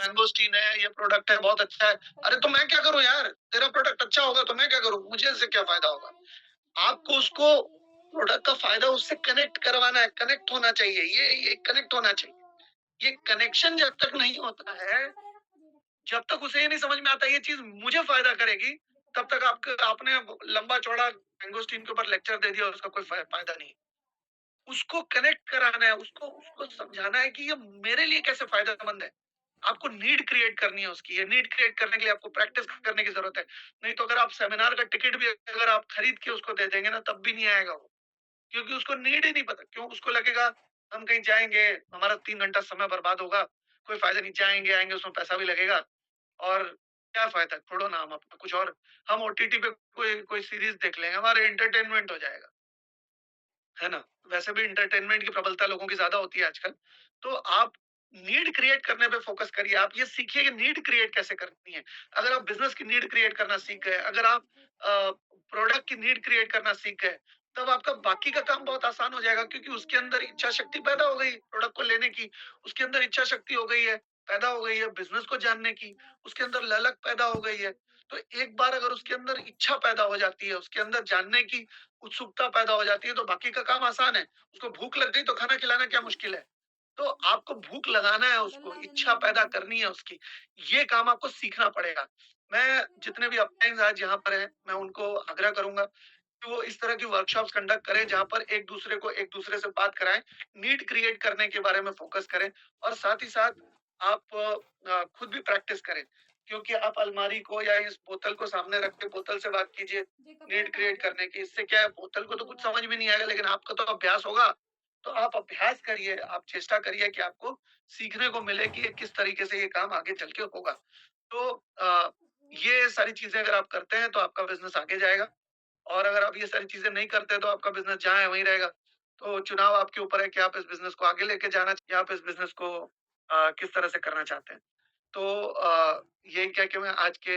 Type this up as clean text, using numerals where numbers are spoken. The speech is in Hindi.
मैंगोस्टीन है, ये प्रोडक्ट है, बहुत अच्छा है। अरे तो मैं क्या करूँ यार? तेरा प्रोडक्ट अच्छा होगा तो मैं क्या करूँ? मुझे इससे क्या फ़ायदा होगा? आपको उसको प्रोडक्ट का फ़ायदा उससे कनेक्ट करवाना है, कनेक्ट होना चाहिए, ये कनेक्ट होना चाहिए। ये कनेक्शन जब तक नहीं होता है, जब तक उसे ये नहीं समझ में आता ये चीज़ मुझे फ़ायदा करेगी, तब तक आपने लंबा-चौड़ा मैंगोस्टीन के ऊपर लेक्चर दे दिया, उसका कोई फ़ायदा नहीं है। उसको कनेक्ट कराना है, उसको उसको समझाना है कि ये मेरे लिए कैसे फ़ायदेमंद है। आपको नीड क्रिएट करनी है उसकी, ये नीड क्रिएट करने के लिए आपको प्रैक्टिस करने की ज़रूरत है। नहीं तो अगर आप सेमिनार का टिकट भी अगर आप खरीद के उसको दे देंगे ना, तब भी नहीं आएगा वो। क्योंकि उसको नीड ही नहीं पता। क्यों? उसको लगेगा हम कहीं जाएँगे, हमारा 3 घंटा समय बर्बाद होगा, कोई फ़ायदा नहीं, जाएँगे, आएँगे, उसमें पैसा भी लगेगा और क्या फ़ायदा? छोड़ो ना, हम अपना कुछ और हम ओटीटी पे कोई कोई सीरीज़ देख लेंगे, हमारा एंटरटेनमेंट हो जाएगा। है ना? वैसे भी एंटरटेनमेंट की प्रबलता लोगों की ज़्यादा होती है आजकल। तो आप नीड क्रिएट करने पे फ़ोकस करिए। आप ये सीखिए कि नीड क्रिएट कैसे करनी है। अगर आप बिज़नेस की नीड क्रिएट करना सीख गए, अगर आप प्रोडक्ट की नीड क्रिएट करना सीख गए, तब आपका बाकी का काम बहुत आसान हो जाएगा क्योंकि उसके अंदर इच्छा शक्ति पैदा हो गई प्रोडक्ट को लेने की, उसके अंदर इच्छा शक्ति हो गई है, पैदा हो गई है बिज़नेस को जानने की, उसके अंदर ललक पैदा हो गई है। तो एक बार अगर उसके अंदर इच्छा पैदा हो जाती है, उसके अंदर जानने की उत्सुकता पैदा हो जाती है तो बाकी का काम आसान है। उसको भूख लग गई तो खाना खिलाना क्या मुश्किल है? तो आपको भूख लगाना है उसको, इच्छा पैदा करनी है उसकी, ये काम आपको सीखना पड़ेगा। मैं जितने भी अपलाइन्स आज यहाँ पर हैं, मैं उनको आग्रह करूँगा कि वो इस तरह की वर्कशॉप्स कंडक्ट करें जहाँ पर एक-दूसरे को एक-दूसरे से बात कराएँ, नीड क्रिएट करने के बारे में फ़ोकस करें और साथ ही साथ आप खुद भी प्रैक्टिस करें। क्योंकि आप अलमारी को या इस बोतल को सामने रख के बोतल से बात कीजिए, नीड क्रिएट करने की। इससे क्या है बोतल को तो कुछ समझ में नहीं आएगा लेकिन आपका तो अभ्यास होगा। तो आप अभ्यास करिए, आप चेष्टा करिए कि आपको सीखने को मिले कि ये किस तरीके से ये काम आगे चल के होगा। तो ये सारी चीज़ें अगर आप करते हैं तो आपका बिज़नेस आगे जाएगा और अगर आप ये सारी चीज़ें नहीं करते तो आपका बिज़नेस जहाँ है वहीं रहेगा। तो चुनाव आपके ऊपर है कि आप इस बिज़नेस को आगे लेके जाना या आप इस बिज़नेस को किस तरह से करना चाहते हैं। तो यही कह के मैं आज के